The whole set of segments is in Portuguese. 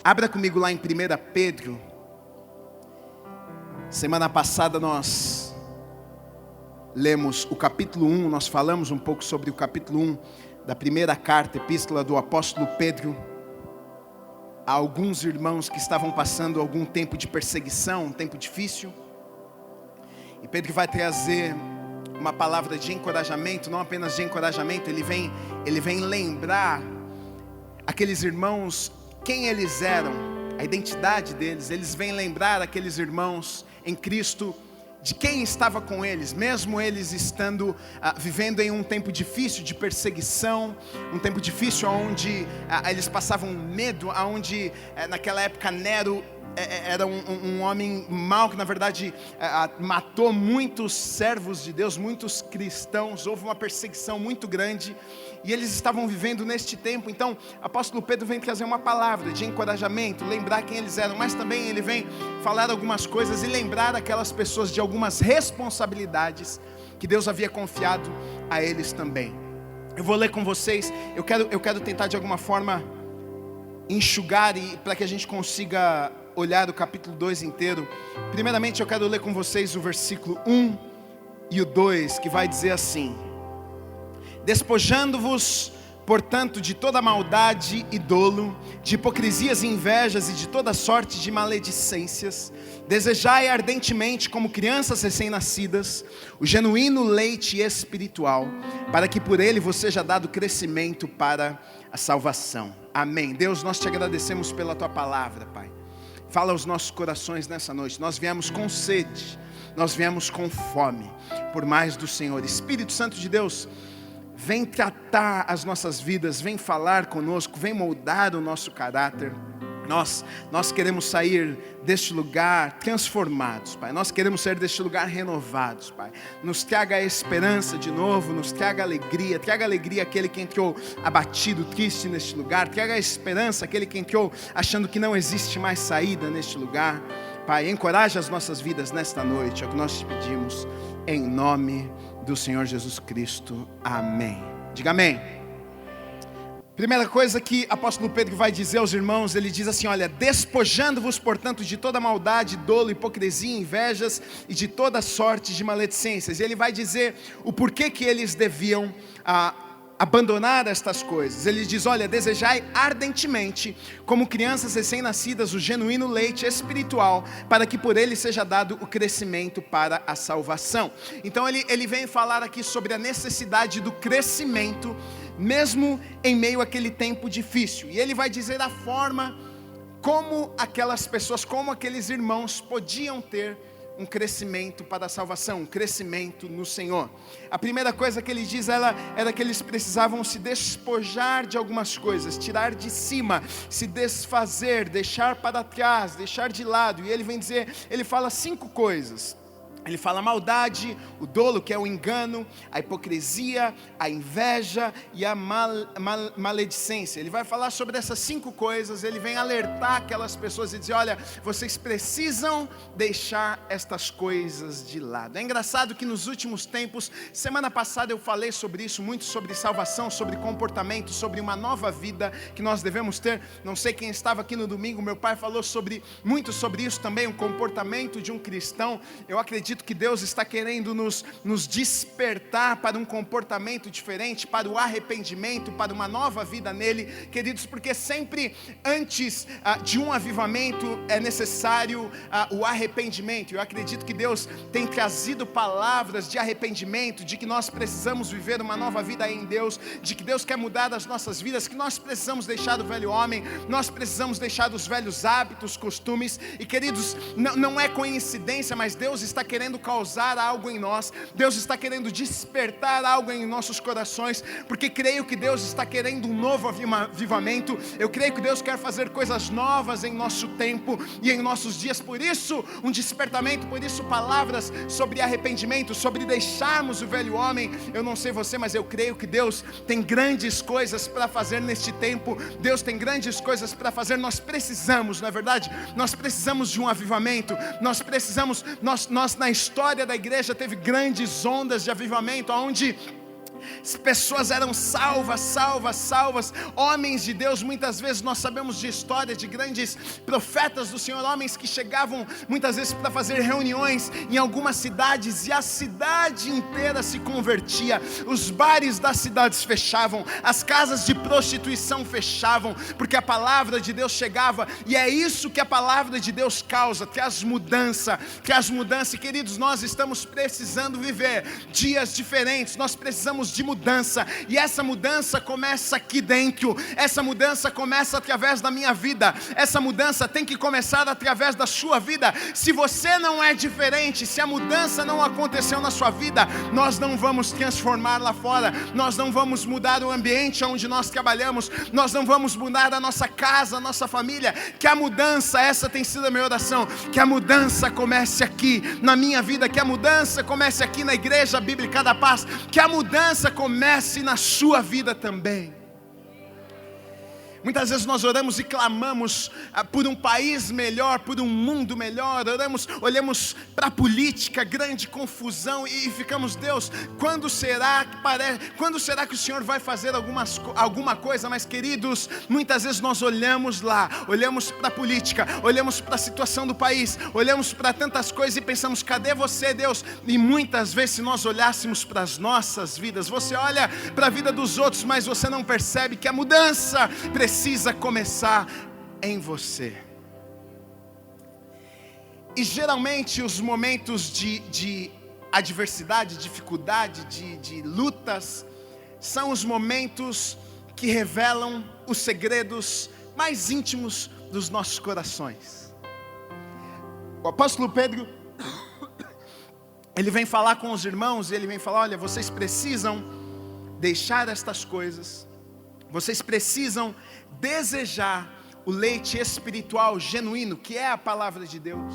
Abra comigo lá em 1 Pedro. Semana passada nós lemos o capítulo 1, nós falamos um pouco sobre o capítulo 1 da primeira carta, epístola do apóstolo Pedro a alguns irmãos que estavam passando algum tempo de perseguição, um tempo difícil. E Pedro vai trazer uma palavra de encorajamento, não apenas de encorajamento, ele vem lembrar aqueles irmãos quem eles eram, a identidade deles. Eles vêm lembrar aqueles irmãos em Cristo de quem estava com eles, mesmo eles estando vivendo em um tempo difícil de perseguição, um tempo difícil onde eles passavam medo, onde naquela época Nero era um homem mau que na verdade matou muitos servos de Deus, muitos cristãos. Houve uma perseguição muito grande e eles estavam vivendo neste tempo. Então o apóstolo Pedro vem trazer uma palavra de encorajamento, lembrar quem eles eram, mas também ele vem falar algumas coisas e lembrar aquelas pessoas de algumas responsabilidades que Deus havia confiado a eles também. Eu vou ler com vocês, eu quero tentar de alguma forma enxugar e para que a gente consiga olhar o capítulo 2 inteiro. Primeiramente eu quero ler com vocês o versículo 1 e o 2, que vai dizer assim: despojando-vos, portanto, de toda maldade e dolo, de hipocrisias e invejas e de toda sorte de maledicências, desejai ardentemente, como crianças recém-nascidas, o genuíno leite espiritual, para que por ele vos seja dado crescimento para a salvação. Amém. Deus, nós te agradecemos pela tua palavra, Pai. Fala aos nossos corações nessa noite. Nós viemos com sede, nós viemos com fome por mais do Senhor. Espírito Santo de Deus, vem tratar as nossas vidas, vem falar conosco, vem moldar o nosso caráter. Nós queremos sair deste lugar transformados, Pai. Nós queremos sair deste lugar renovados, Pai. Nos traga a esperança de novo, nos traga alegria. Traga alegria àquele que entrou abatido, triste neste lugar. Traga a esperança àquele que entrou achando que não existe mais saída neste lugar. Pai, encoraja as nossas vidas nesta noite, é o que nós te pedimos, em nome do Senhor Jesus Cristo. Amém. Diga amém. Primeira coisa que o apóstolo Pedro vai dizer aos irmãos, ele diz assim: olha, despojando-vos, portanto, de toda maldade, dolo, hipocrisia, invejas e de toda sorte de maledicências. E ele vai dizer o porquê que eles deviam abandonar estas coisas. Ele diz: olha, desejai ardentemente, como crianças recém-nascidas, o genuíno leite espiritual, para que por ele seja dado o crescimento para a salvação. Então ele vem falar aqui sobre a necessidade do crescimento, mesmo em meio àquele tempo difícil. E ele vai dizer a forma como aquelas pessoas, como aqueles irmãos podiam ter um crescimento para a salvação, um crescimento no Senhor. A primeira coisa que ele diz era que eles precisavam se despojar de algumas coisas, tirar de cima, se desfazer, deixar para trás, deixar de lado. E ele vem dizer, ele fala 5 coisas. Ele fala a maldade, o dolo, que é o engano, a hipocrisia, a inveja e a maledicência. Ele vai falar sobre essas 5 coisas. Ele vem alertar aquelas pessoas e dizer: olha, vocês precisam deixar estas coisas de lado. É engraçado que nos últimos tempos, semana passada eu falei sobre isso, muito sobre salvação, sobre comportamento, sobre uma nova vida que nós devemos ter. Não sei quem estava aqui no domingo, meu pai falou muito sobre isso também, o comportamento de um cristão. Eu acredito que Deus está querendo nos despertar para um comportamento diferente, para o arrependimento, para uma nova vida nele, queridos, porque sempre antes de um avivamento é necessário o arrependimento. Eu acredito que Deus tem trazido palavras de arrependimento, de que nós precisamos viver uma nova vida em Deus, de que Deus quer mudar as nossas vidas, que nós precisamos deixar o velho homem, nós precisamos deixar os velhos hábitos, costumes. E queridos, não é coincidência, mas Deus está querendo causar algo em nós. Deus está querendo despertar algo em nossos corações, porque creio que Deus está querendo um novo avivamento. Eu creio que Deus quer fazer coisas novas em nosso tempo e em nossos dias. Por isso um despertamento, por isso palavras sobre arrependimento, sobre deixarmos o velho homem. Eu não sei você, mas eu creio que Deus tem grandes coisas para fazer neste tempo. Deus tem grandes coisas para fazer. Nós precisamos, na verdade, nós precisamos de um avivamento. Nós precisamos, nós na história da igreja teve grandes ondas de avivamento, onde pessoas eram salvas. Homens de Deus, muitas vezes nós sabemos de história de grandes profetas do Senhor, homens que chegavam muitas vezes para fazer reuniões em algumas cidades, e a cidade inteira se convertia, os bares das cidades fechavam, as casas de prostituição fechavam, porque a palavra de Deus chegava. E é isso que a palavra de Deus causa, traz mudança. E queridos, nós estamos precisando viver dias diferentes, nós precisamos de mudança, e essa mudança começa aqui dentro, essa mudança começa através da minha vida, essa mudança tem que começar através da sua vida. Se você não é diferente, se a mudança não aconteceu na sua vida, nós não vamos transformar lá fora, nós não vamos mudar o ambiente onde nós trabalhamos, nós não vamos mudar a nossa casa, a nossa família. Que a mudança, essa tem sido a minha oração, que a mudança comece aqui na minha vida, que a mudança comece aqui na Igreja Bíblica da Paz, que a mudança comece na sua vida também. Muitas vezes nós oramos e clamamos por um país melhor, por um mundo melhor, olhamos para a política, grande confusão, e ficamos: Deus, quando será que o Senhor vai fazer alguma coisa? Mas queridos, muitas vezes nós olhamos para a política, olhamos para a situação do país, olhamos para tantas coisas e pensamos: cadê você, Deus? E muitas vezes, se nós olhássemos para as nossas vidas, você olha para a vida dos outros, mas você não percebe que a mudança precisa começar em você. E geralmente os momentos de adversidade, dificuldade, de lutas, são os momentos que revelam os segredos mais íntimos dos nossos corações. O apóstolo Pedro, ele vem falar com os irmãos, e ele vem falar: olha, vocês precisam deixar estas coisas, vocês precisam desejar o leite espiritual genuíno, que é a palavra de Deus,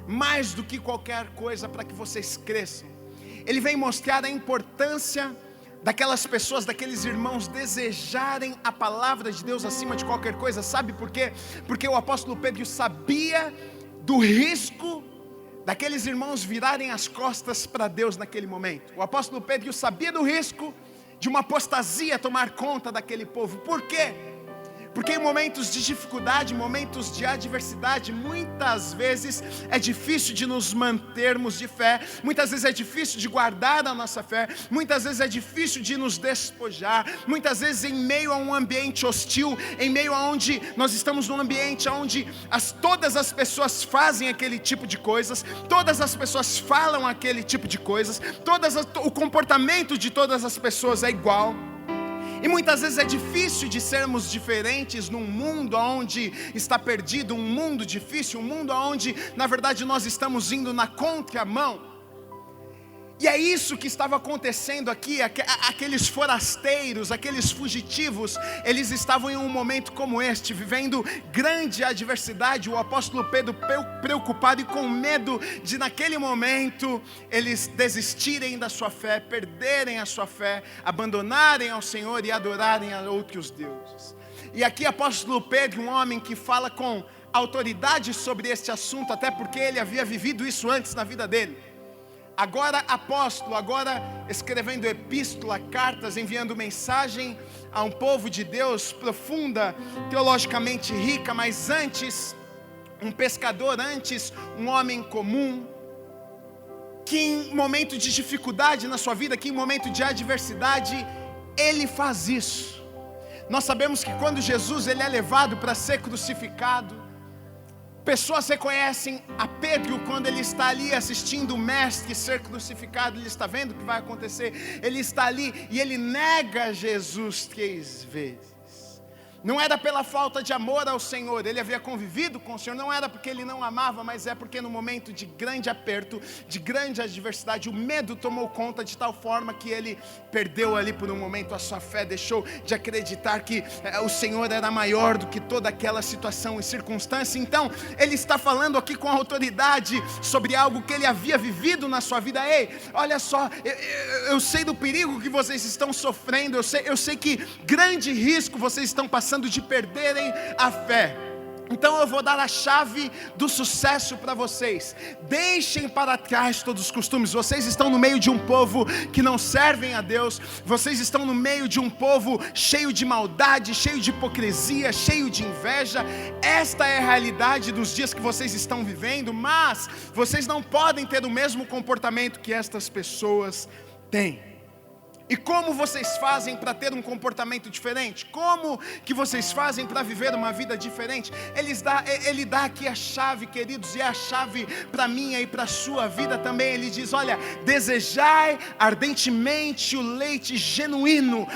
mais do que qualquer coisa, para que vocês cresçam. Ele vem mostrar a importância daquelas pessoas, daqueles irmãos desejarem a palavra de Deus acima de qualquer coisa. Sabe por quê? Porque o apóstolo Pedro sabia do risco daqueles irmãos virarem as costas para Deus naquele momento. O apóstolo Pedro sabia do risco de uma apostasia tomar conta daquele povo. Por quê? Porque em momentos de dificuldade, momentos de adversidade, muitas vezes é difícil de nos mantermos de fé, muitas vezes é difícil de guardar a nossa fé, muitas vezes é difícil de nos despojar, muitas vezes em meio a um ambiente hostil, em meio a onde nós estamos num ambiente onde todas as pessoas fazem aquele tipo de coisas, todas as pessoas falam aquele tipo de coisas, o comportamento de todas as pessoas é igual. E muitas vezes é difícil de sermos diferentes num mundo onde está perdido, um mundo difícil, um mundo onde na verdade nós estamos indo na contramão. E é isso que estava acontecendo aqui. Aqueles forasteiros, aqueles fugitivos, eles estavam em um momento como este, vivendo grande adversidade. O apóstolo Pedro, preocupado e com medo de naquele momento eles desistirem da sua fé, perderem a sua fé, abandonarem ao Senhor e adorarem a outros deuses. E aqui apóstolo Pedro, um homem que fala com autoridade sobre este assunto, até porque ele havia vivido isso antes na vida dele. Agora apóstolo, agora escrevendo epístola, cartas, enviando mensagem a um povo de Deus profunda, teologicamente rica, mas antes um pescador, antes um homem comum, que em momento de dificuldade na sua vida, que em momento de adversidade, ele faz isso. Nós sabemos que quando Jesus ele é levado para ser crucificado, pessoas reconhecem a Pedro quando ele está ali assistindo o mestre ser crucificado. Ele está vendo o que vai acontecer, ele está ali e ele nega Jesus 3 vezes. Não era pela falta de amor ao Senhor, ele havia convivido com o Senhor, não era porque ele não amava, mas é porque no momento de grande aperto, de grande adversidade, o medo tomou conta de tal forma que ele perdeu ali por um momento a sua fé, deixou de acreditar que o Senhor era maior do que toda aquela situação e circunstância. Então, ele está falando aqui com autoridade sobre algo que ele havia vivido na sua vida. Ei, olha só, eu sei do perigo que vocês estão sofrendo, eu sei que grande risco vocês estão passando de perderem a fé. Então eu vou dar a chave do sucesso para vocês. Deixem para trás todos os costumes. Vocês estão no meio de um povo que não servem a Deus. Vocês estão no meio de um povo cheio de maldade, cheio de hipocrisia, cheio de inveja. Esta é a realidade dos dias que vocês estão vivendo. Mas vocês não podem ter o mesmo comportamento que estas pessoas têm. E como vocês fazem para ter um comportamento diferente? Como que vocês fazem para viver uma vida diferente? Ele dá aqui a chave, queridos, e é a chave para minha e para a sua vida também. Ele diz, olha, desejai ardentemente o leite genuíno,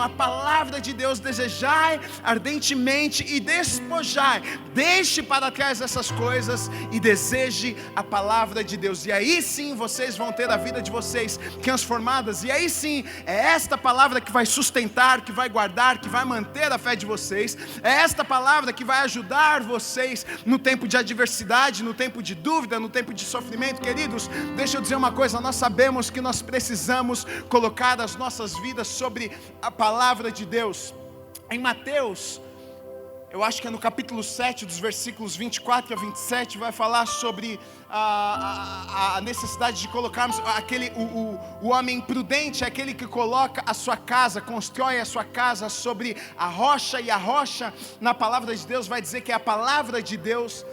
a palavra de Deus, desejai ardentemente e despojai. Deixe para trás essas coisas e deseje a palavra de Deus. E aí sim vocês vão ter a vida de vocês transformadas, e aí sim, é esta palavra que vai sustentar, que vai guardar, que vai manter a fé de vocês. É esta palavra que vai ajudar vocês no tempo de adversidade, no tempo de dúvida, no tempo de sofrimento. Queridos, deixa eu dizer uma coisa, nós sabemos que nós precisamos colocar as nossas vidas sobre a palavra de Deus. Em Mateus, eu acho que é no capítulo 7, dos versículos 24 a 27, vai falar sobre a necessidade de colocarmos o homem prudente é aquele que coloca a sua casa, constrói a sua casa sobre a rocha, e a rocha na palavra de Deus vai dizer que é a palavra de Deus.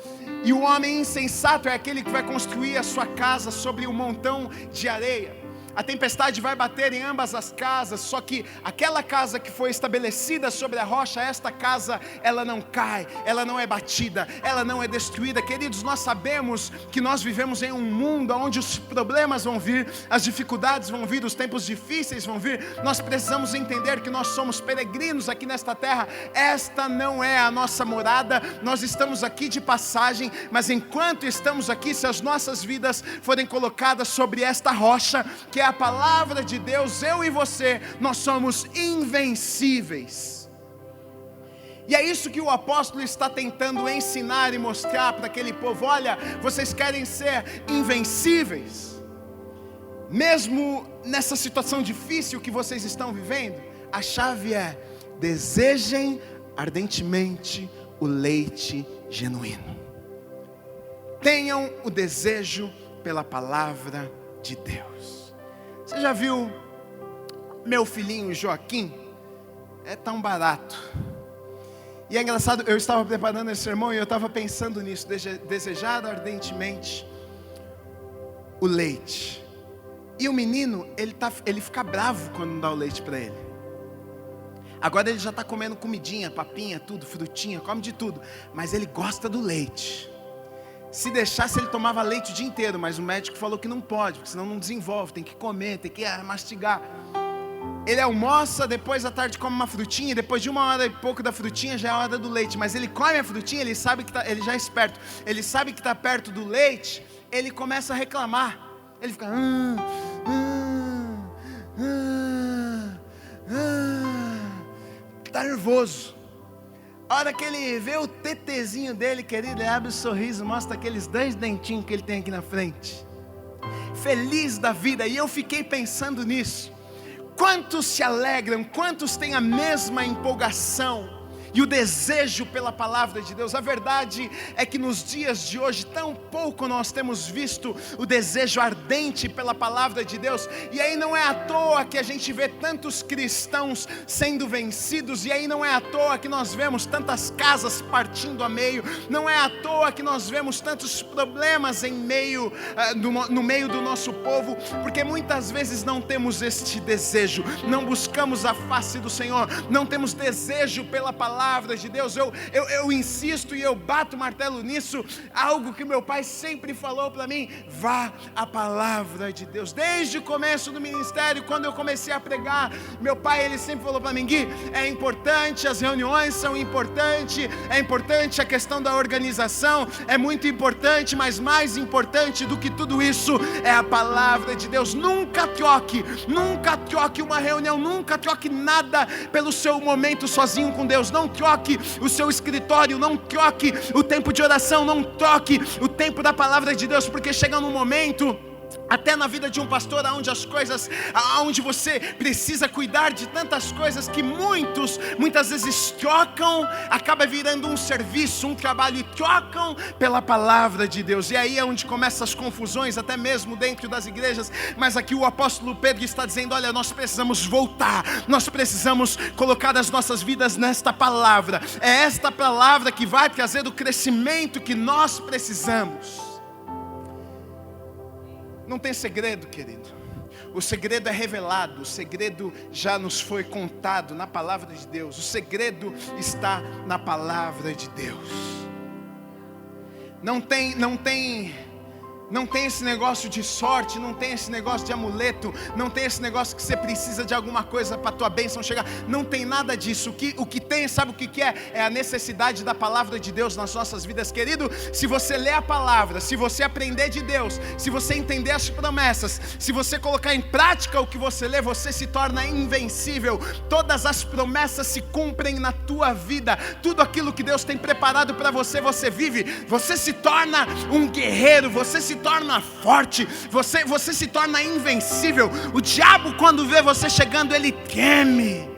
E o homem insensato é aquele que vai construir a sua casa sobre um montão de areia. A tempestade vai bater em ambas as casas, só que aquela casa que foi estabelecida sobre a rocha, esta casa, ela não cai, ela não é batida, ela não é destruída. Queridos, nós sabemos que nós vivemos em um mundo onde os problemas vão vir, as dificuldades vão vir, os tempos difíceis vão vir. Nós precisamos entender que nós somos peregrinos aqui nesta terra. Esta não é a nossa morada, nós estamos aqui de passagem, mas enquanto estamos aqui, se as nossas vidas forem colocadas sobre esta rocha, que é a palavra de Deus, eu e você, nós somos invencíveis. E é isso que o apóstolo está tentando ensinar e mostrar para aquele povo. Olha, vocês querem ser invencíveis, mesmo nessa situação difícil que vocês estão vivendo? A chave é: desejem ardentemente o leite genuíno. Tenham o desejo pela palavra de Deus. Você já viu meu filhinho Joaquim? É tão barato. E é engraçado, eu estava preparando esse sermão e eu estava pensando nisso. Desejar ardentemente o leite. E o menino, ele fica bravo quando não dá o leite para ele. Agora ele já está comendo comidinha, papinha, tudo, frutinha, come de tudo. Mas ele gosta do leite. Se deixasse, ele tomava leite o dia inteiro, mas o médico falou que não pode, porque senão não desenvolve, tem que comer, tem que mastigar. Ele almoça, depois à tarde come uma frutinha, e depois de 1 hora e pouco da frutinha já é a hora do leite. Mas ele come a frutinha, ele sabe que ele já é esperto, ele sabe que está perto do leite, ele começa a reclamar. Ele fica está nervoso. A hora que ele vê o tetezinho dele, querido, ele abre o sorriso, mostra aqueles 2 dentinhos que ele tem aqui na frente. Feliz da vida. E eu fiquei pensando nisso. Quantos se alegram, quantos têm a mesma empolgação e o desejo pela palavra de Deus? A verdade é que nos dias de hoje tão pouco nós temos visto o desejo ardente pela palavra de Deus. E aí não é à toa que a gente vê tantos cristãos sendo vencidos, e aí não é à toa que nós vemos tantas casas partindo a meio, não é à toa que nós vemos tantos problemas no meio do nosso povo, porque muitas vezes não temos este desejo, não buscamos a face do Senhor, não temos desejo pela palavra de Deus. Eu insisto e eu bato o martelo nisso, algo que meu pai sempre falou para mim: vá à palavra de Deus. Desde o começo do ministério, quando eu comecei a pregar, meu pai, ele sempre falou para mim: Gui, é importante, as reuniões são importantes, é importante a questão da organização, é muito importante, mas mais importante do que tudo isso é a palavra de Deus. Nunca troque uma reunião, nunca troque nada pelo seu momento sozinho com Deus. Não troque o seu escritório, não troque o tempo de oração, não troque o tempo da palavra de Deus, porque chega num momento até na vida de um pastor, onde você precisa cuidar de tantas coisas que muitas vezes trocam, acaba virando um serviço, um trabalho, e trocam pela palavra de Deus. E aí é onde começam as confusões, até mesmo dentro das igrejas. Mas aqui o apóstolo Pedro está dizendo: olha, nós precisamos voltar, nós precisamos colocar as nossas vidas nesta palavra. É esta palavra que vai trazer o crescimento que nós precisamos. Não tem segredo, querido. O segredo é revelado, o segredo já nos foi contado na palavra de Deus. O segredo está na palavra de Deus. Não tem esse negócio de sorte, não tem esse negócio de amuleto, não tem esse negócio que você precisa de alguma coisa para a tua bênção chegar. Não tem nada disso. O que tem, sabe o que é? É a necessidade da palavra de Deus nas nossas vidas, querido. Se você ler a palavra, se você aprender de Deus, se você entender as promessas, se você colocar em prática o que você lê, você se torna invencível. Todas as promessas se cumprem na tua vida. Tudo aquilo que Deus tem preparado para você, você vive. Você se torna um guerreiro, você se torna forte, você se torna invencível. O diabo, quando vê você chegando, ele teme.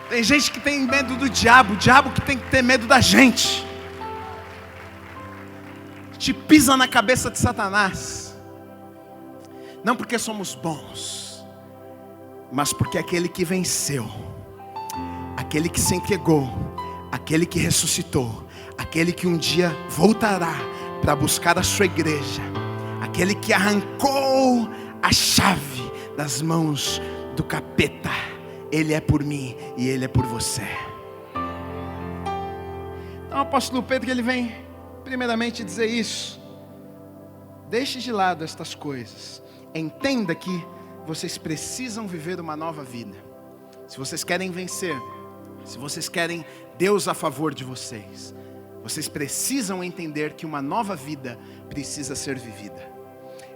Tem gente que tem medo do diabo, o diabo que tem que ter medo da gente. Te pisa na cabeça de Satanás. Não porque somos bons, mas porque aquele que venceu, aquele que se entregou, aquele que ressuscitou, aquele que um dia voltará para buscar a sua igreja, aquele que arrancou a chave das mãos do capeta, ele é por mim e ele é por você. Então o apóstolo Pedro, ele vem primeiramente dizer isso: deixe de lado estas coisas, entenda que vocês precisam viver uma nova vida. Se vocês querem vencer, se vocês querem Deus a favor de vocês, vocês precisam entender que uma nova vida precisa ser vivida.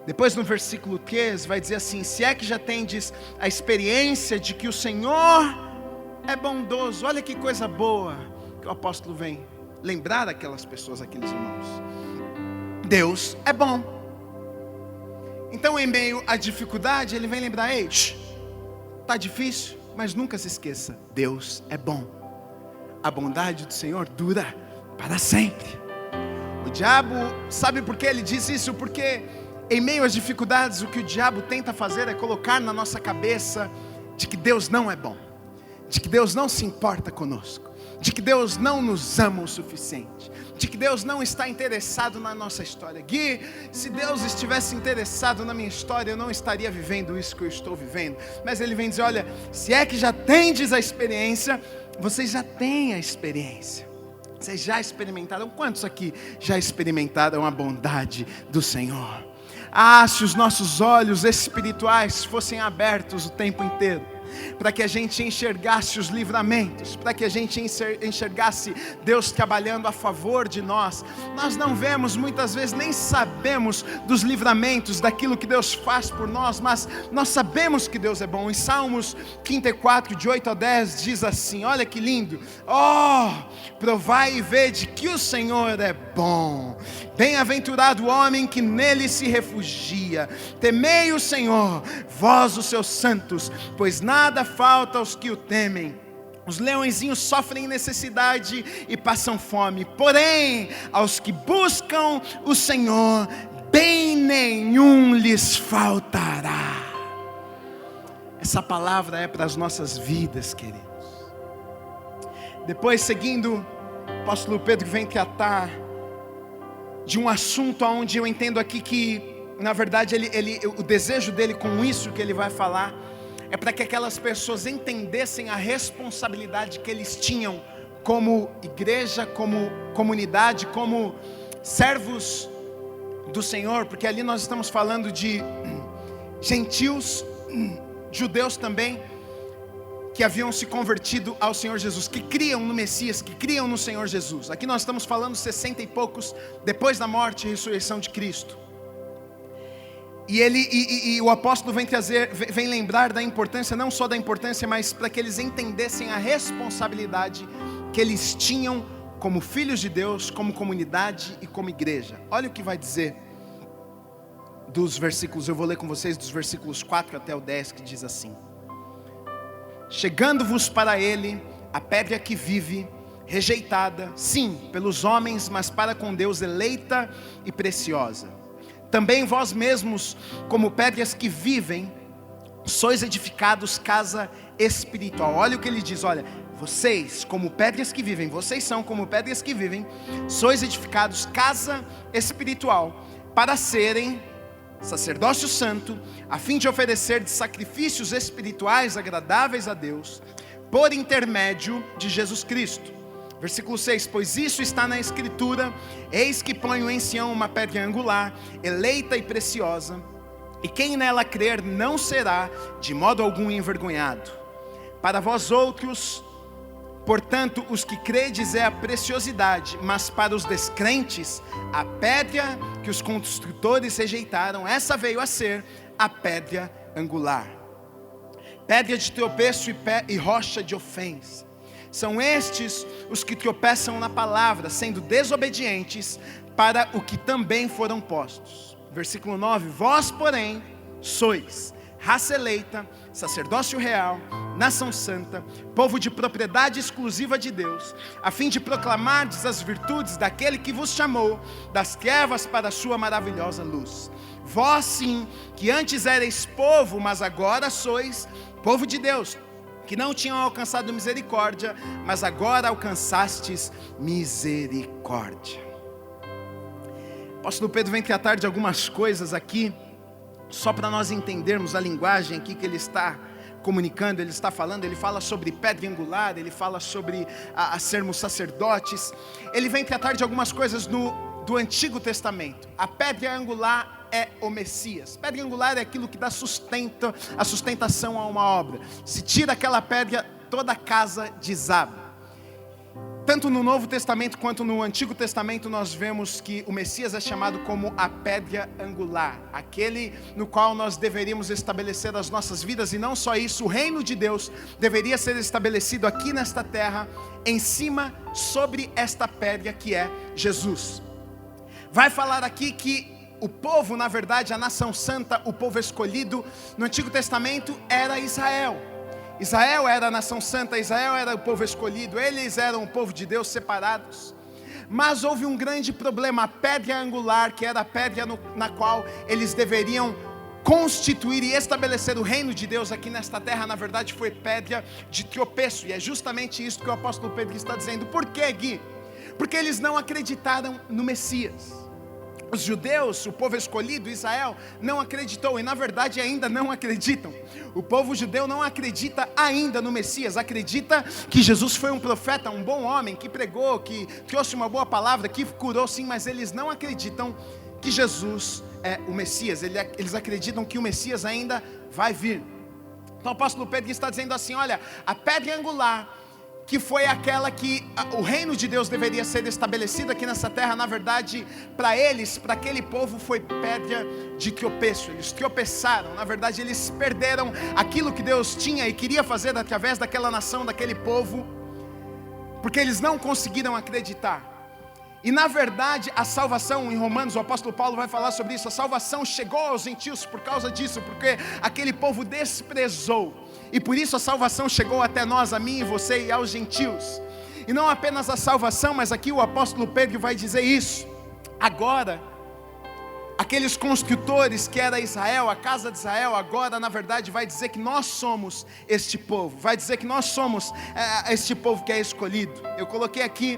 Depois no versículo 3 vai dizer assim: se é que já tendes a experiência de que o Senhor é bondoso. Olha que coisa boa que o apóstolo vem lembrar aquelas pessoas, aqueles irmãos. Deus é bom. Então, em meio à dificuldade, ele vem lembrar: ei, está difícil, mas nunca se esqueça, Deus é bom. A bondade do Senhor dura para sempre. O diabo, sabe por que ele diz isso? Porque em meio às dificuldades, o que o diabo tenta fazer é colocar na nossa cabeça de que Deus não é bom, de que Deus não se importa conosco, de que Deus não nos ama o suficiente, de que Deus não está interessado na nossa história. Gui, se Deus estivesse interessado na minha história, eu não estaria vivendo isso que eu estou vivendo. Mas ele vem dizer: olha, se é que já tendes a experiência, vocês já têm a experiência. Vocês já experimentaram? Quantos aqui já experimentaram a bondade do Senhor? Ah, se os nossos olhos espirituais fossem abertos o tempo inteiro, para que a gente enxergasse os livramentos, para que a gente enxergasse Deus trabalhando a favor de nós. Nós não vemos muitas vezes, nem sabemos dos livramentos, daquilo que Deus faz por nós, mas nós sabemos que Deus é bom. Em Salmos 34, de 8 a 10, diz assim, olha que lindo: oh, provai e vede que o Senhor é bom, bem-aventurado o homem que nele se refugia. Temei o Senhor, vós os seus santos, pois nada falta aos que o temem. Os leõezinhos sofrem necessidade e passam fome, porém aos que buscam o Senhor, bem nenhum lhes faltará. Essa palavra é para as nossas vidas, queridos. Depois, seguindo, o apóstolo Pedro vem tratar de um assunto onde eu entendo aqui que, na verdade, o desejo dele com isso que ele vai falar é para que aquelas pessoas entendessem a responsabilidade que eles tinham como igreja, como comunidade, como servos do Senhor, porque ali nós estamos falando de gentios, judeus também, que haviam se convertido ao Senhor Jesus, que criam no Messias, que criam no Senhor Jesus. Aqui nós estamos falando 60 e poucos depois da morte e ressurreição de Cristo. E o apóstolo vem lembrar da importância, não só da importância, mas para que eles entendessem a responsabilidade que eles tinham como filhos de Deus, como comunidade e como igreja. Olha o que vai dizer dos versículos, eu vou ler com vocês dos versículos 4 até o 10, que diz assim: chegando-vos para ele, a pedra que vive, rejeitada, sim, pelos homens, mas para com Deus eleita e preciosa. Também vós mesmos, como pedras que vivem, sois edificados casa espiritual. Olha o que ele diz, olha, vocês como pedras que vivem, vocês são como pedras que vivem, sois edificados casa espiritual, para serem sacerdócio santo, a fim de oferecer sacrifícios espirituais agradáveis a Deus, por intermédio de Jesus Cristo. Versículo 6, pois isso está na Escritura: eis que ponho em Sião uma pedra angular, eleita e preciosa, e quem nela crer não será de modo algum envergonhado. Para vós outros, portanto, os que credes é a preciosidade, mas para os descrentes, a pedra que os construtores rejeitaram, essa veio a ser a pedra angular, pedra de tropeço e rocha de ofensa. São estes os que tropeçam na palavra, sendo desobedientes para o que também foram postos. Versículo 9, vós porém sois raça eleita, sacerdócio real, nação santa, povo de propriedade exclusiva de Deus, a fim de proclamardes as virtudes daquele que vos chamou das trevas para a sua maravilhosa luz. Vós sim, que antes erais povo, mas agora sois povo de Deus, que não tinham alcançado misericórdia, mas agora alcançastes misericórdia. O apóstolo Pedro vem tratar de algumas coisas aqui, só para nós entendermos a linguagem aqui que ele está comunicando. Ele está falando, ele fala sobre pedra angular, ele fala sobre a sermos sacerdotes. Ele vem tratar de algumas coisas do Antigo Testamento. A pedra angular é o Messias. Pedra angular é aquilo que dá sustento, a sustentação a uma obra. Se tira aquela pedra, toda a casa desaba. Tanto no Novo Testamento quanto no Antigo Testamento nós vemos que o Messias é chamado como a pedra angular, aquele no qual nós deveríamos estabelecer as nossas vidas. E não só isso, o reino de Deus deveria ser estabelecido aqui nesta terra, em cima, sobre esta pedra que é Jesus. Vai falar aqui que o povo, na verdade, a nação santa, o povo escolhido no Antigo Testamento era Israel. Israel era a nação santa, Israel era o povo escolhido, eles eram o povo de Deus, separados. Mas houve um grande problema, a pedra angular, que era a pedra na qual eles deveriam constituir e estabelecer o reino de Deus aqui nesta terra, na verdade foi pedra de tropeço. E é justamente isso que o apóstolo Pedro está dizendo. Por quê, Gui? Porque eles não acreditaram no Messias. Os judeus, o povo escolhido, Israel, não acreditou e na verdade ainda não acreditam. O povo judeu não acredita ainda no Messias, acredita que Jesus foi um profeta, um bom homem, que pregou, que trouxe uma boa palavra, que curou sim, mas eles não acreditam que Jesus é o Messias. Eles acreditam que o Messias ainda vai vir. Então o apóstolo Pedro está dizendo assim, olha, a pedra angular, que foi aquela que o reino de Deus deveria ser estabelecido aqui nessa terra, na verdade, para eles, para aquele povo, foi pedra de tropeço. Eles tropeçaram, na verdade eles perderam aquilo que Deus tinha e queria fazer através daquela nação, daquele povo, porque eles não conseguiram acreditar. E na verdade a salvação, em Romanos, o apóstolo Paulo vai falar sobre isso, a salvação chegou aos gentios por causa disso, porque aquele povo desprezou. E por isso a salvação chegou até nós, a mim e você e aos gentios. E não apenas a salvação, mas aqui o apóstolo Pedro vai dizer isso. Agora, aqueles construtores que era Israel, a casa de Israel, agora na verdade vai dizer que nós somos este povo. Vai dizer que nós somos este povo que é escolhido. Eu coloquei aqui.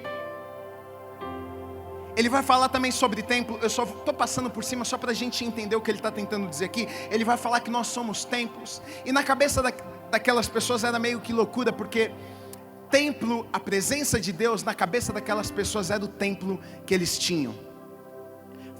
Ele vai falar também sobre templo. Eu só estou passando por cima só para a gente entender o que ele está tentando dizer aqui. Ele vai falar que nós somos templos. E na cabeça daquelas pessoas era meio que loucura, porque templo, a presença de Deus na cabeça daquelas pessoas era o templo que eles tinham.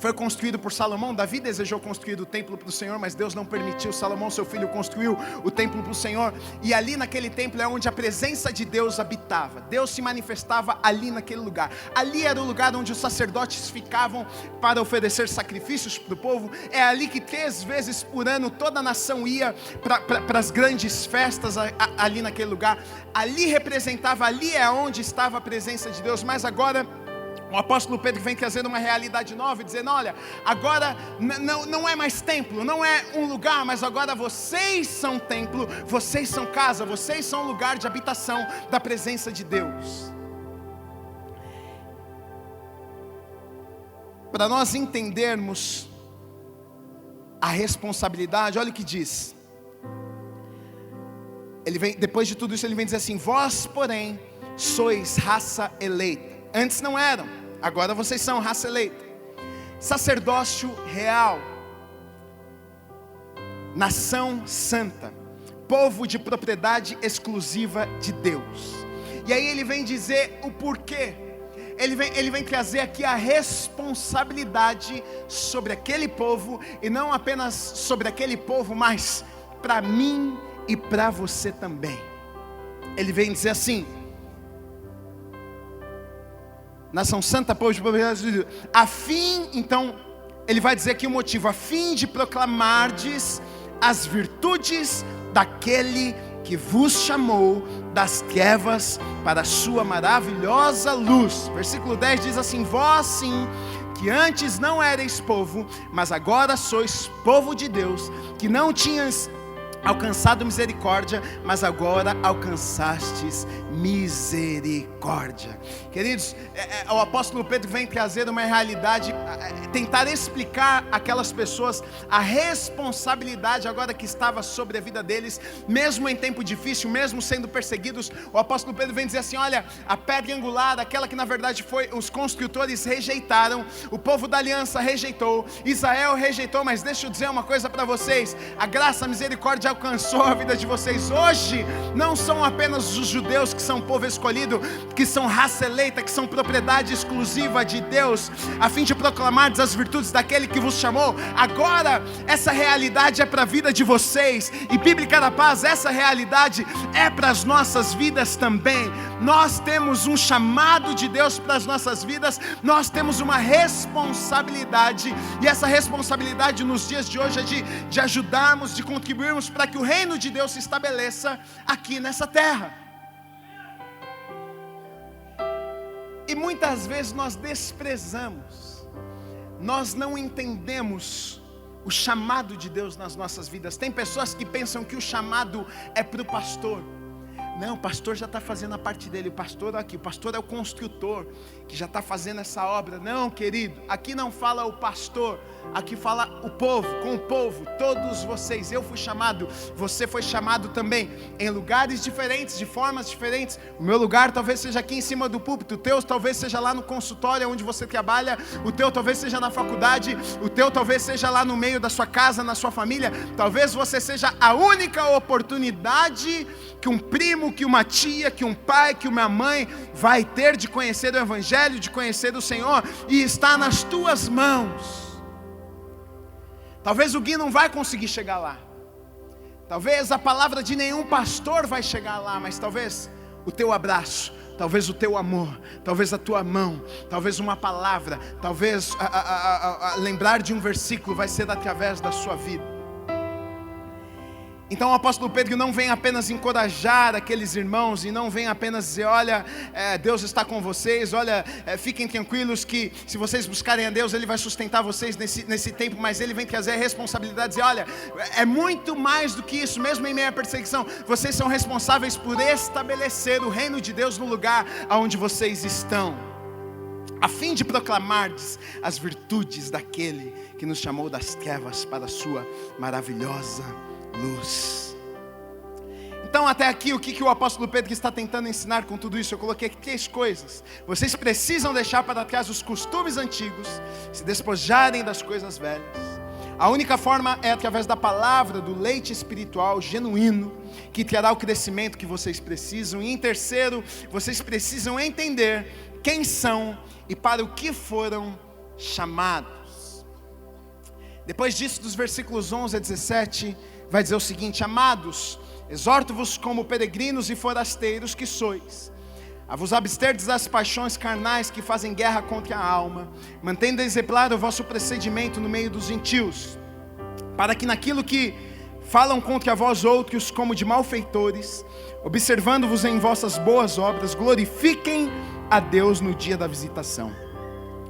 foi construído por Salomão. Davi desejou construir o templo para o Senhor, mas Deus não permitiu. Salomão, seu filho, construiu o templo para o Senhor, e ali naquele templo é onde a presença de Deus habitava. Deus se manifestava ali naquele lugar. Ali era o lugar onde os sacerdotes ficavam para oferecer sacrifícios para o povo. É ali que 3 vezes por ano toda a nação ia para as grandes festas ali naquele lugar. Ali representava, ali é onde estava a presença de Deus. Mas agora o apóstolo Pedro vem trazendo uma realidade nova, dizendo: olha, agora não é mais templo, não é um lugar, mas agora vocês são templo, vocês são casa, vocês são lugar de habitação da presença de Deus. Para nós entendermos a responsabilidade, olha o que diz. Ele vem, depois de tudo isso, ele vem dizer assim: vós, porém, sois raça eleita. Antes não eram, agora vocês são raça eleita, sacerdócio real, nação santa, povo de propriedade exclusiva de Deus. E aí ele vem dizer o porquê. Ele vem trazer aqui a responsabilidade sobre aquele povo, e não apenas sobre aquele povo, mas para mim e para você também. Ele vem dizer assim: nação santa, povo de propriedade, a fim, então, ele vai dizer aqui o motivo: a fim de proclamardes as virtudes daquele que vos chamou das trevas para a sua maravilhosa luz. Versículo 10 diz assim: vós sim, que antes não erais povo, mas agora sois povo de Deus, que não tinhas alcançado misericórdia, mas agora alcançastes misericórdia. Queridos, o apóstolo Pedro vem trazer uma realidade, tentar explicar àquelas pessoas a responsabilidade agora que estava sobre a vida deles, mesmo em tempo difícil, mesmo sendo perseguidos. O apóstolo Pedro vem dizer assim: olha, a pedra angular, aquela que na verdade foi, os construtores rejeitaram, o povo da aliança rejeitou, Israel rejeitou, mas deixa eu dizer uma coisa para vocês: a graça, a misericórdia alcançou a vida de vocês. Hoje não são apenas os judeus que são povo escolhido, que são raça eleita, que são propriedade exclusiva de Deus, a fim de proclamar as virtudes daquele que vos chamou. Agora essa realidade é para a vida de vocês, e Bíblica da Paz, essa realidade é para as nossas vidas também. Nós temos um chamado de Deus para as nossas vidas, nós temos uma responsabilidade, e essa responsabilidade nos dias de hoje é de ajudarmos, de contribuirmos para que o reino de Deus se estabeleça aqui nessa terra. E muitas vezes nós desprezamos, nós não entendemos o chamado de Deus nas nossas vidas. Tem pessoas que pensam que o chamado é para o pastor. Não, o pastor já está fazendo a parte dele, o pastor é o construtor, que já está fazendo essa obra. Não, querido, aqui não fala o pastor, aqui fala o povo, com o povo, todos vocês. Eu fui chamado, você foi chamado também, em lugares diferentes, de formas diferentes. O meu lugar talvez seja aqui em cima do púlpito, o teu talvez seja lá no consultório onde você trabalha, o teu talvez seja na faculdade, o teu talvez seja lá no meio da sua casa, na sua família. Talvez você seja a única oportunidade que um primo, que uma tia, que um pai, que uma mãe vai ter de conhecer o Evangelho, de conhecer o Senhor, e está nas tuas mãos. Talvez o Gui não vai conseguir chegar lá, talvez a palavra de nenhum pastor vai chegar lá, mas talvez o teu abraço, talvez o teu amor, talvez a tua mão, talvez uma palavra, talvez lembrar de um versículo vai ser através da sua vida. Então o apóstolo Pedro não vem apenas encorajar aqueles irmãos, e não vem apenas dizer: olha, Deus está com vocês, olha, fiquem tranquilos que se vocês buscarem a Deus, Ele vai sustentar vocês nesse tempo. Mas Ele vem trazer a responsabilidade, dizer: olha, é muito mais do que isso, mesmo em meio à perseguição, vocês são responsáveis por estabelecer o reino de Deus no lugar onde vocês estão, a fim de proclamardes as virtudes daquele que nos chamou das trevas para a sua maravilhosa luz. Então até aqui, o que o apóstolo Pedro está tentando ensinar com tudo isso? Eu coloquei aqui 3 coisas. Vocês precisam deixar para trás os costumes antigos, se despojarem das coisas velhas. A única forma é através da palavra, do leite espiritual genuíno, que trará o crescimento que vocês precisam. E em terceiro, vocês precisam entender quem são e para o que foram chamados. Depois disso, dos versículos 11 a 17, vai dizer o seguinte: amados, exorto-vos como peregrinos e forasteiros que sois, a vos absterdes das paixões carnais que fazem guerra contra a alma, mantendo exemplar o vosso procedimento no meio dos gentios, para que naquilo que falam contra vós outros como de malfeitores, observando-vos em vossas boas obras, glorifiquem a Deus no dia da visitação.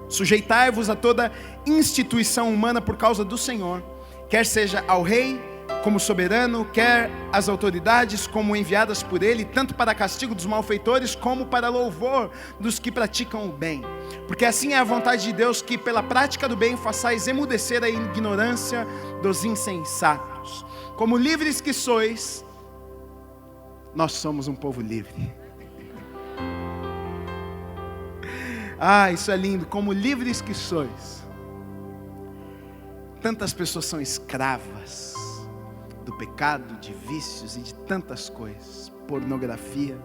Sujeitai-vos a toda instituição humana por causa do Senhor, quer seja ao rei como soberano, quer as autoridades como enviadas por ele, tanto para castigo dos malfeitores como para louvor dos que praticam o bem. Porque assim é a vontade de Deus, que pela prática do bem façais emudecer a ignorância dos insensatos. Como livres que sois, nós somos um povo livre. Isso é lindo. Como livres que sois. Tantas pessoas são escravas do pecado, de vícios e de tantas coisas, pornografia.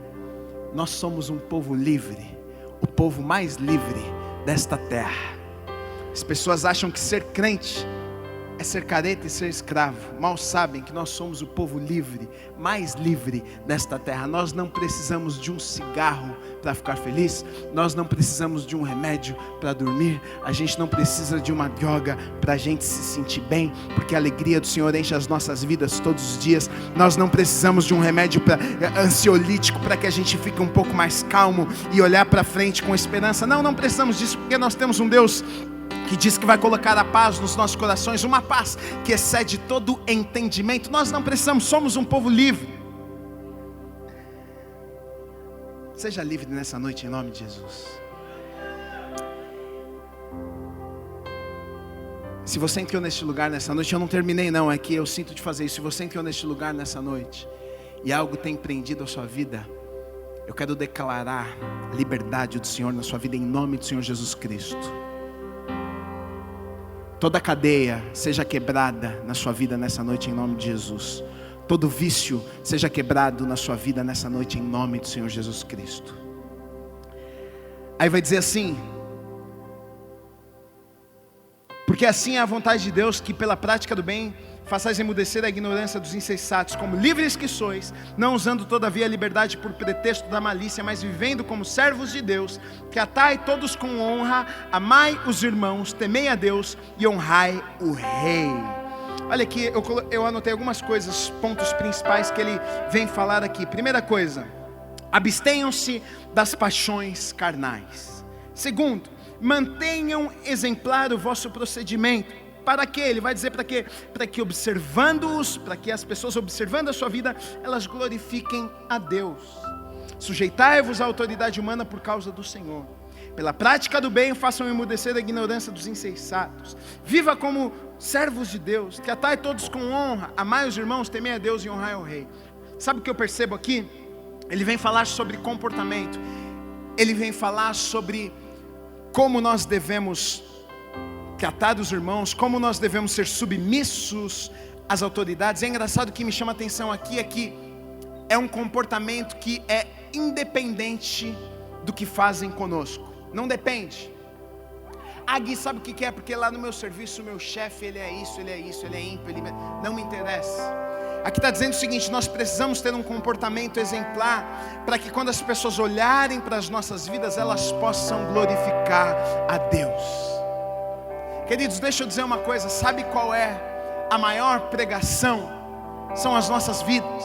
Nós somos um povo livre, o povo mais livre desta terra. As pessoas acham que ser crente é ser careta e ser escravo. Mal sabem que nós somos o povo livre, mais livre desta terra. Nós não precisamos de um cigarro para ficar feliz. Nós não precisamos de um remédio para dormir. A gente não precisa de uma droga para a gente se sentir bem, porque a alegria do Senhor enche as nossas vidas todos os dias. Nós não precisamos de um remédio ansiolítico para que a gente fique um pouco mais calmo e olhar para frente com esperança. Não precisamos disso, porque nós temos um Deus que diz que vai colocar a paz nos nossos corações, uma paz que excede todo entendimento. Nós não precisamos, somos um povo livre. Seja livre nessa noite em nome de Jesus. Se você entrou neste lugar nessa noite, eu não terminei não, é que eu sinto de fazer isso. Se você entrou neste lugar nessa noite e algo tem prendido a sua vida, eu quero declarar a liberdade do Senhor na sua vida em nome do Senhor Jesus Cristo. Toda cadeia seja quebrada na sua vida nessa noite em nome de Jesus. Todo vício seja quebrado na sua vida nessa noite em nome do Senhor Jesus Cristo. Aí vai dizer assim: porque assim é a vontade de Deus, que pela prática do bem façais emudecer a ignorância dos insensatos, como livres que sois, não usando todavia a liberdade por pretexto da malícia, mas vivendo como servos de Deus, que atai todos com honra, amai os irmãos, temei a Deus e honrai o rei. Olha aqui, eu anotei algumas coisas, pontos principais que ele vem falar aqui. Primeira coisa, abstenham-se das paixões carnais. Segundo, mantenham exemplar o vosso procedimento. Para quê? Ele vai dizer para quê? Para que observando-os, para que as pessoas observando a sua vida, elas glorifiquem a Deus. Sujeitai-vos à autoridade humana por causa do Senhor. Pela prática do bem, façam emudecer a ignorância dos insensatos. Viva como servos de Deus, que atai todos com honra, amai os irmãos, temei a Deus e honrai o rei. Sabe o que eu percebo aqui? Ele vem falar sobre comportamento. Ele vem falar sobre como nós devemos tratar os irmãos, como nós devemos ser submissos às autoridades. É engraçado, que me chama a atenção aqui é que é um comportamento que é independente do que fazem conosco. Não depende. Gui, sabe o que é? Porque lá no meu serviço, o meu chefe, ele é isso, ele é ímpio, não me interessa. Aqui está dizendo o seguinte: nós precisamos ter um comportamento exemplar, para que quando as pessoas olharem para as nossas vidas, elas possam glorificar a Deus. Queridos, deixa eu dizer uma coisa, sabe qual é a maior pregação? São as nossas vidas.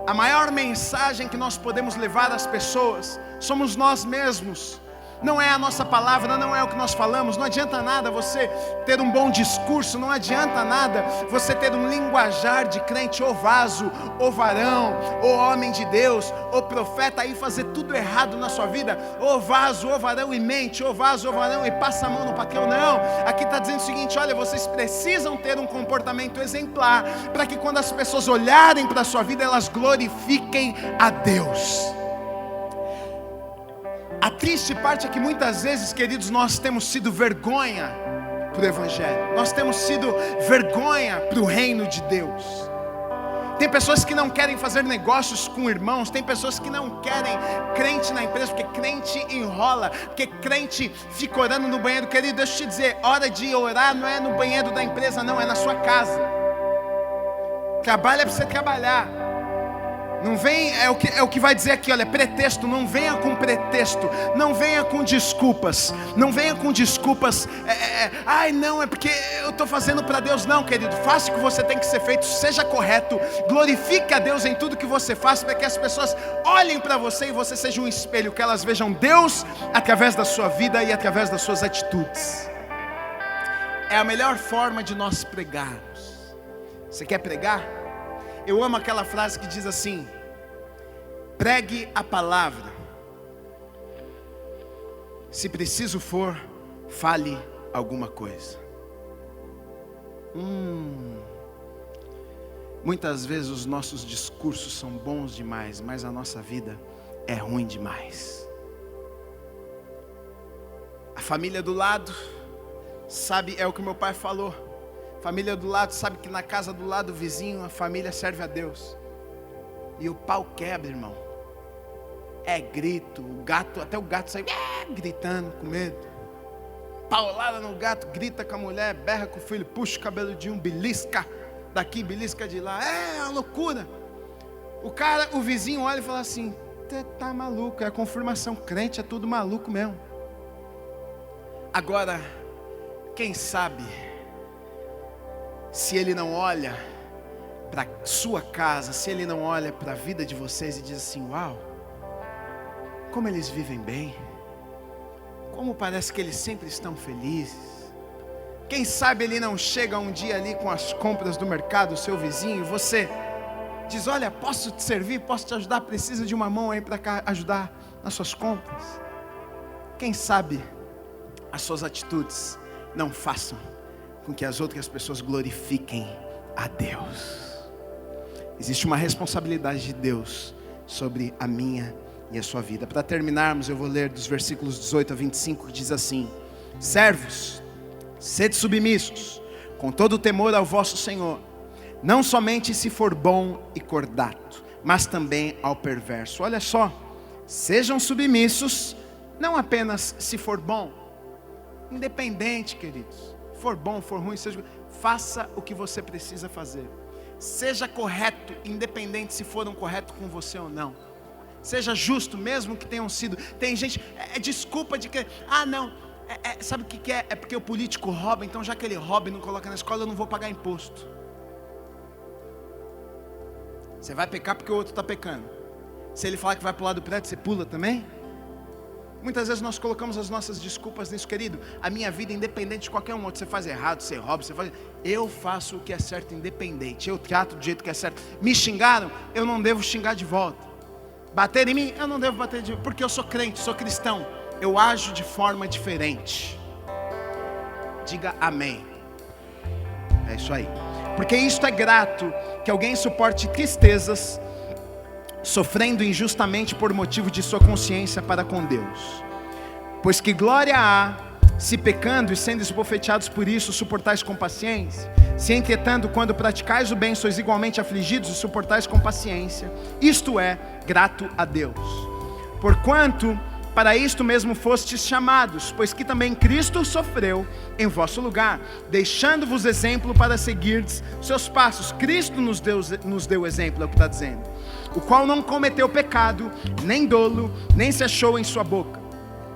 A maior mensagem que nós podemos levar às pessoas somos nós mesmos. Não é a nossa palavra, não é o que nós falamos. Não adianta nada você ter um bom discurso, não adianta nada você ter um linguajar de crente, ou vaso, ou varão, ou homem de Deus, ou profeta, aí fazer tudo errado na sua vida, ou vaso, ou varão e mente, ou vaso, ou varão e passa a mão no patrão. Não, aqui está dizendo o seguinte: olha, vocês precisam ter um comportamento exemplar, para que quando as pessoas olharem para a sua vida, elas glorifiquem a Deus. A triste parte é que muitas vezes, queridos, nós temos sido vergonha para o Evangelho. Nós temos sido vergonha para o reino de Deus. Tem pessoas que não querem fazer negócios com irmãos. Tem pessoas que não querem crente na empresa, porque crente enrola, porque crente fica orando no banheiro. Querido, deixa eu te dizer, hora de orar não é no banheiro da empresa, não, é na sua casa. Trabalho é para você trabalhar. Não vem, é o que vai dizer aqui, olha, pretexto. Não venha com pretexto, não venha com desculpas. Não venha com desculpas, ai não, é porque eu estou fazendo para Deus. Não, querido, faça o que você tem que ser feito, seja correto. Glorifique a Deus em tudo que você faz, para que as pessoas olhem para você e você seja um espelho, que elas vejam Deus através da sua vida e através das suas atitudes. É a melhor forma de nós pregarmos. Você quer pregar? Eu amo aquela frase que diz assim: pregue a palavra, se preciso for, fale alguma coisa. Muitas vezes os nossos discursos são bons demais, mas a nossa vida é ruim demais. A família do lado sabe, é o que meu pai falou. Família do lado sabe que na casa do lado vizinho a família serve a Deus. E o pau quebra, irmão. É grito, o gato, até o gato sai gritando com medo. Paulada no gato, grita com a mulher, berra com o filho, puxa o cabelo de um, belisca daqui, belisca de lá. É uma loucura. O vizinho olha e fala assim: você tá maluco, é a confirmação, crente é tudo maluco mesmo. Agora, quem sabe, se ele não olha para sua casa, se ele não olha para a vida de vocês e diz assim: uau, como eles vivem bem, como parece que eles sempre estão felizes. Quem sabe ele não chega um dia ali com as compras do mercado, o seu vizinho, e você diz: olha, posso te servir, posso te ajudar, precisa de uma mão aí para ajudar nas suas compras. Quem sabe as suas atitudes não façam com que as outras pessoas glorifiquem a Deus. Existe uma responsabilidade de Deus sobre a minha e a sua vida. Para terminarmos, eu vou ler dos versículos 18 a 25, que diz assim: servos, sede submissos, com todo o temor ao vosso Senhor, não somente se for bom e cordato, mas também ao perverso. Olha só, sejam submissos, não apenas se for bom, independente, queridos, for bom, for ruim, faça o que você precisa fazer. Seja correto, independente se foram corretos com você ou não. Seja justo, mesmo que tenham sido. Tem gente, desculpa de que, não, sabe o que é? É porque o político rouba, então já que ele rouba e não coloca na escola, eu não vou pagar imposto. Você vai pecar porque o outro está pecando. Se ele falar que vai pular do prédio, você pula também? Muitas vezes nós colocamos as nossas desculpas nisso, querido. A minha vida, independente de qualquer um outro, você faz errado, você rouba, você faz. Eu faço o que é certo, independente. Eu trato do jeito que é certo. Me xingaram, eu não devo xingar de volta. Bater em mim, eu não devo bater de volta, porque eu sou crente, sou cristão. Eu ajo de forma diferente. Diga amém. É isso aí. Porque isto é grato, que alguém suporte tristezas, sofrendo injustamente por motivo de sua consciência para com Deus. Pois que glória há, se pecando e sendo esbofeteados por isso, suportais com paciência. Se entretanto, quando praticais o bem, sois igualmente afligidos e suportais com paciência. Isto é grato a Deus. Porquanto para isto mesmo fostes chamados, pois que também Cristo sofreu em vosso lugar, deixando-vos exemplo para seguirdes seus passos. Cristo nos deu exemplo, é o que está dizendo. O qual não cometeu pecado, nem dolo, nem se achou em sua boca.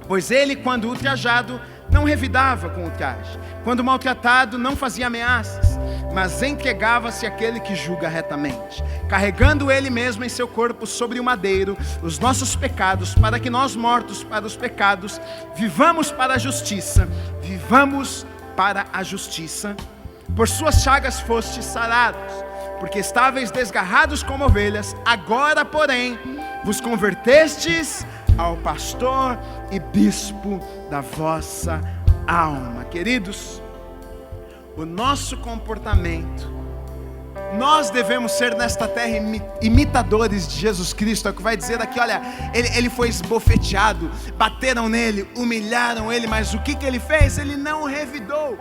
Pois ele, quando ultrajado, não revidava com ultraje. Quando maltratado, não fazia ameaças, mas entregava-se àquele que julga retamente, carregando ele mesmo em seu corpo sobre o madeiro os nossos pecados, para que nós, mortos para os pecados, vivamos para a justiça. Vivamos para a justiça. Por suas chagas fostes sarados, porque estáveis desgarrados como ovelhas, agora porém vos convertestes ao pastor e bispo da vossa alma. Queridos, o nosso comportamento, nós devemos ser nesta terra imitadores de Jesus Cristo. É o que vai dizer aqui, olha, ele foi esbofeteado, bateram nele, humilharam ele, mas o que ele fez? Ele não revidou.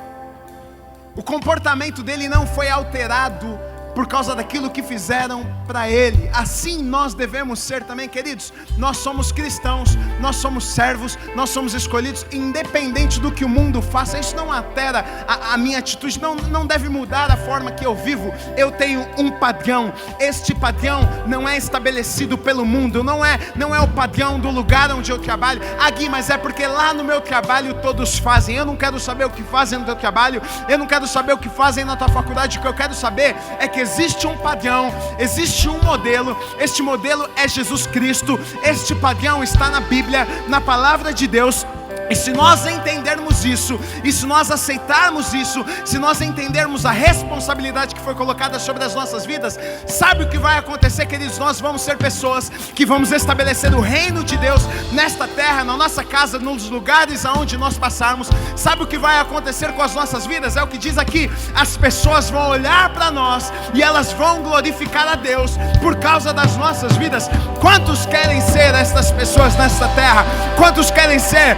O comportamento dele não foi alterado por causa daquilo que fizeram para Ele. Assim nós devemos ser também, queridos. Nós somos cristãos, nós somos servos, nós somos escolhidos, independente do que o mundo faça. Isso não altera a minha atitude, não deve mudar a forma que eu vivo. Eu tenho um padrão. Este padrão não é estabelecido pelo mundo, não é o padrão do lugar onde eu trabalho. Gui, mas é porque lá no meu trabalho todos fazem. Eu não quero saber o que fazem no teu trabalho, eu não quero saber o que fazem na tua faculdade. O que eu quero saber é que existe um padrão, existe um modelo. Este modelo é Jesus Cristo. Este padrão está na Bíblia, na palavra de Deus. E se nós entendermos isso, e se nós aceitarmos isso, se nós entendermos a responsabilidade que foi colocada sobre as nossas vidas, sabe o que vai acontecer, queridos? Nós vamos ser pessoas que vamos estabelecer o reino de Deus nesta terra, na nossa casa, nos lugares aonde nós passarmos. Sabe o que vai acontecer com as nossas vidas? É o que diz aqui: as pessoas vão olhar para nós e elas vão glorificar a Deus por causa das nossas vidas. Quantos querem ser estas pessoas nesta terra? Quantos querem ser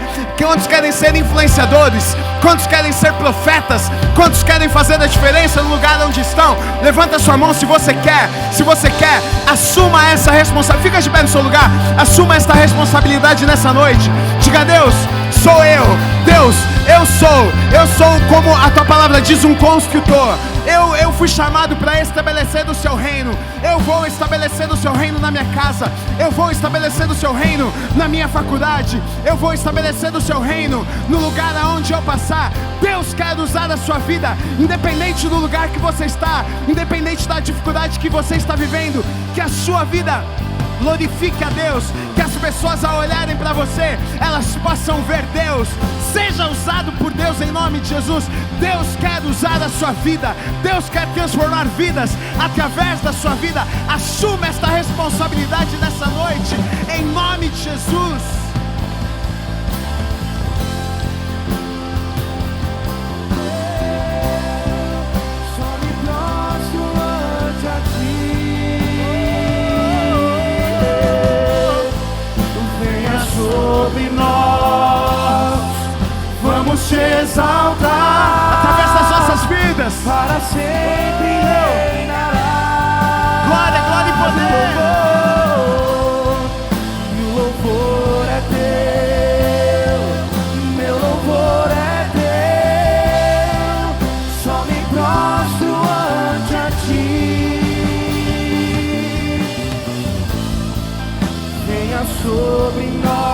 influenciadores? Quantos querem ser profetas? Quantos querem fazer a diferença no lugar onde estão? Levanta sua mão se você quer. Se você quer, assuma essa responsabilidade. Fica de pé no seu lugar. Assuma esta responsabilidade nessa noite. Diga: Deus, sou eu. Deus, eu sou, como a tua palavra diz, um construtor. Eu fui chamado para estabelecer o seu reino. Eu vou estabelecer o seu reino na minha casa. Eu vou estabelecer o seu reino na minha faculdade. Eu vou estabelecer o seu reino no lugar aonde eu passar. Deus quer usar a sua vida, independente do lugar que você está, independente da dificuldade que você está vivendo. Que a sua vida glorifique a Deus, que as pessoas ao olharem para você, elas possam ver Deus. Seja usado por Deus em nome de Jesus. Deus quer usar a sua vida, Deus quer transformar vidas através da sua vida. Assuma esta responsabilidade nessa noite, em nome de Jesus. Sobre nós, vamos te exaltar através das nossas vidas, para sempre reinará. Glória, glória e poder. E o louvor é teu, meu louvor é teu. Só me prostro ante a ti. Venha sobre nós.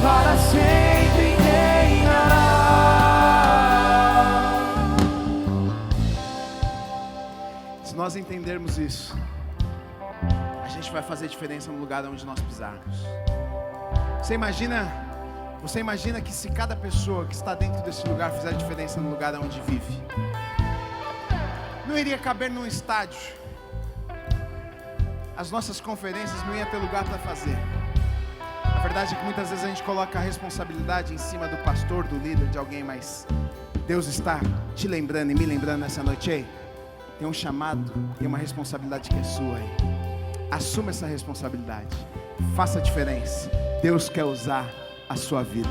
Para sempre reinará. Se nós entendermos isso, a gente vai fazer diferença no lugar onde nós pisarmos. Você imagina que se cada pessoa que está dentro desse lugar fizer diferença no lugar onde vive, não iria caber num estádio. As nossas conferências não iam ter lugar para fazer. A verdade é que muitas vezes a gente coloca a responsabilidade em cima do pastor, do líder, de alguém, mas Deus está te lembrando e me lembrando nessa noite. Ei, tem um chamado, tem uma responsabilidade que é sua. Ei. Assuma essa responsabilidade, faça a diferença. Deus quer usar a sua vida.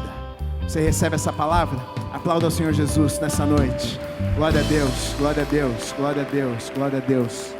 Você recebe essa palavra? Aplauda ao Senhor Jesus nessa noite. Glória a Deus, glória a Deus, glória a Deus, glória a Deus.